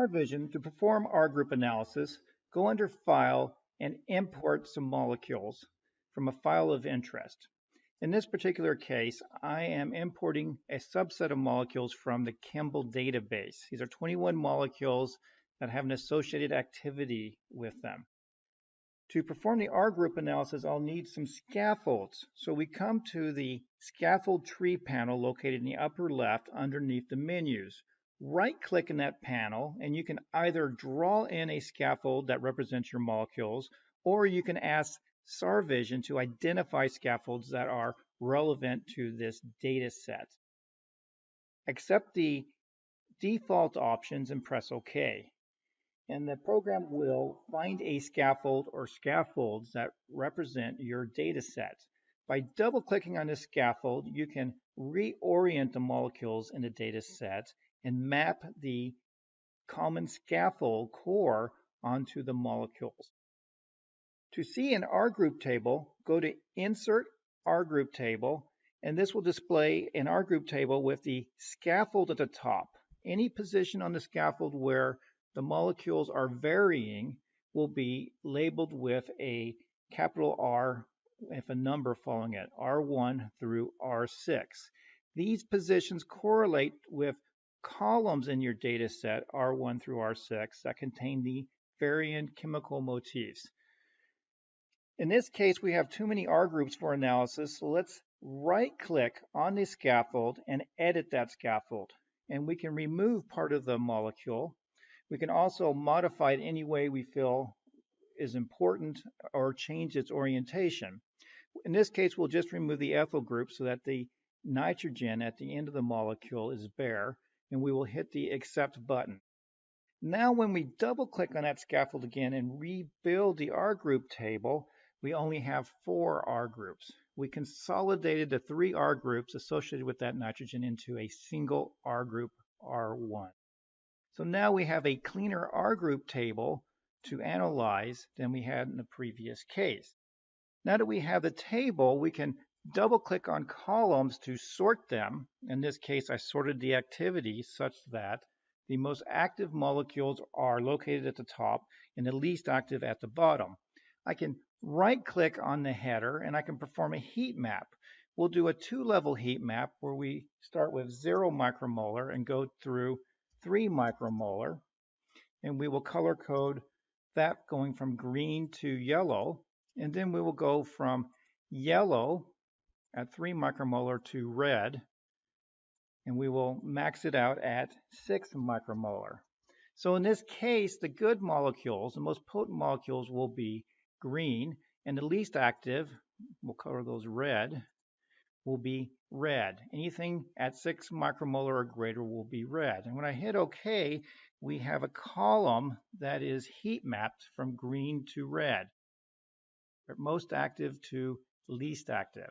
SARvision, to perform R group analysis, go under File and import some molecules from a file of interest. In this particular case, I am importing a subset of molecules from the Kimball database. These are 21 molecules that have an associated activity with them. To perform the R group analysis, I'll need some scaffolds. So we come to the scaffold tree panel located in the upper left underneath the menus. Right-click in that panel, and you can either draw in a scaffold that represents your molecules, or you can ask SARvision to identify scaffolds that are relevant to this data set. Accept the default options and press OK. And the program will find a scaffold or scaffolds that represent your data set. By double-clicking on this scaffold, you can reorient the molecules in the data set and map the common scaffold core onto the molecules. To see an R group table, go to Insert R group table, and this will display an R group table with the scaffold at the top. Any position on the scaffold where the molecules are varying will be labeled with a capital R with a number following it, R1 through R6. These positions correlate with columns in your data set, R1 through R6, that contain the variant chemical motifs. In this case, we have too many R groups for analysis, so let's right-click on the scaffold and edit that scaffold. And we can remove part of the molecule. We can also modify it any way we feel is important or change its orientation. In this case, we'll just remove the ethyl group so that the nitrogen at the end of the molecule is bare, and we will hit the Accept button. Now, when we double-click on that scaffold again and rebuild the R group table, we only have 4 R groups. We consolidated the 3 R groups associated with that nitrogen into a single R group, R1. So now we have a cleaner R group table to analyze than we had in the previous case. Now that we have the table, we can double-click on columns to sort them. In this case, I sorted the activity such that the most active molecules are located at the top and the least active at the bottom. I can right-click on the header and I can perform a heat map. We'll do a 2-level heat map where we start with 0 micromolar and go through 3 micromolar, and we will color code that going from green to yellow, and then we will go from yellow at 3 micromolar to red, and we will max it out at 6 micromolar. So in this case, the good molecules, the most potent molecules, will be green, and the least active, we'll color those red, will be red. Anything at 6 micromolar or greater will be red. And when I hit OK, we have a column that is heat mapped from green to red, most active to least active.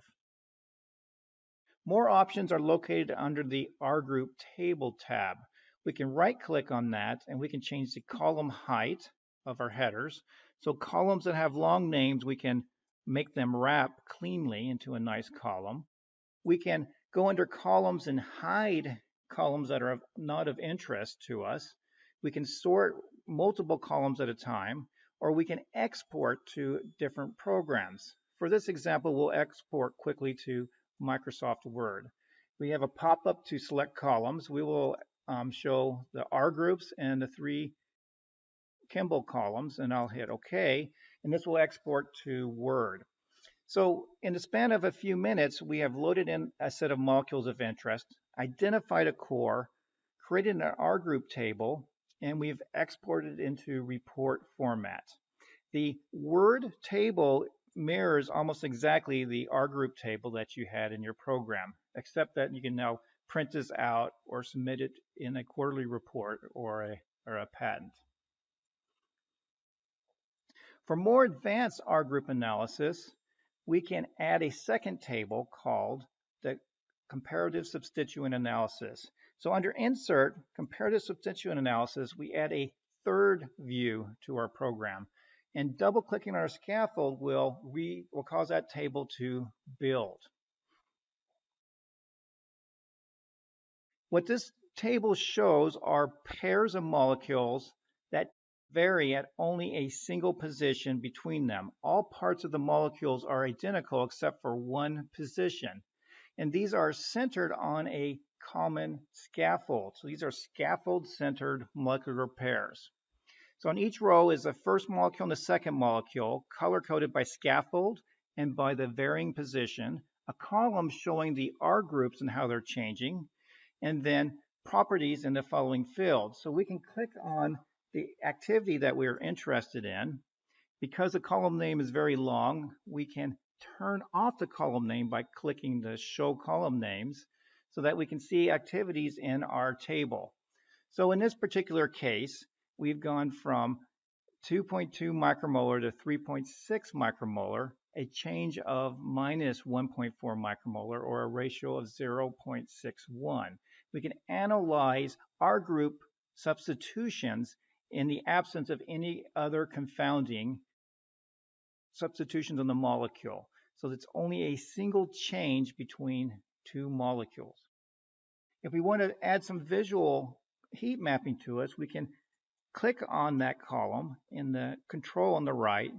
More options are located under the R group table tab. We can right-click on that and we can change the column height of our headers. So columns that have long names, we can make them wrap cleanly into a nice column. We can go under columns and hide columns that are not of interest to us. We can sort multiple columns at a time, or we can export to different programs. For this example, we'll export quickly to Microsoft Word. We have a pop-up to select columns. We will show the R groups and the 3 Kimball columns, and I'll hit OK, and this will export to Word. So in the span of a few minutes, we have loaded in a set of molecules of interest, identified a core, created an R group table, and we've exported into report format. The Word table mirrors almost exactly the R group table that you had in your program, except that you can now print this out or submit it in a quarterly report or a patent. For more advanced R group analysis, we can add a second table called the comparative substituent analysis. So under Insert, comparative substituent analysis, we add a third view to our program. And double-clicking on our scaffold will cause that table to build. What this table shows are pairs of molecules that vary at only a single position between them. All parts of the molecules are identical except for one position. And these are centered on a common scaffold. So these are scaffold-centered molecular pairs. So on each row is the first molecule and the second molecule, color-coded by scaffold and by the varying position, a column showing the R groups and how they're changing, and then properties in the following fields. So we can click on the activity that we're interested in. Because the column name is very long, we can turn off the column name by clicking the Show Column Names so that we can see activities in our table. So in this particular case, we've gone from 2.2 micromolar to 3.6 micromolar, a change of minus 1.4 micromolar, or a ratio of 0.61. We can analyze our group substitutions in the absence of any other confounding substitutions on the molecule. So it's only a single change between two molecules. If we want to add some visual heat mapping to us, we can click on that column in the control on the right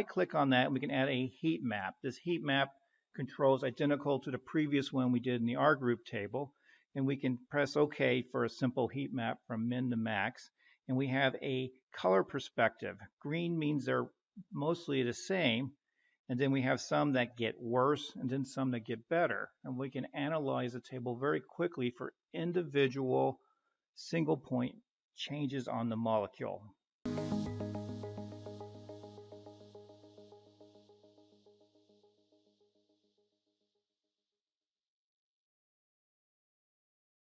click on that, and we can add a heat map. This heat map control is identical to the previous one we did in the R group table, and we can press OK for a simple heat map from min to max, and we have a color perspective. Green means they're mostly the same, and then we have some that get worse and then some that get better, and we can analyze the table very quickly for individual single point changes on the molecule.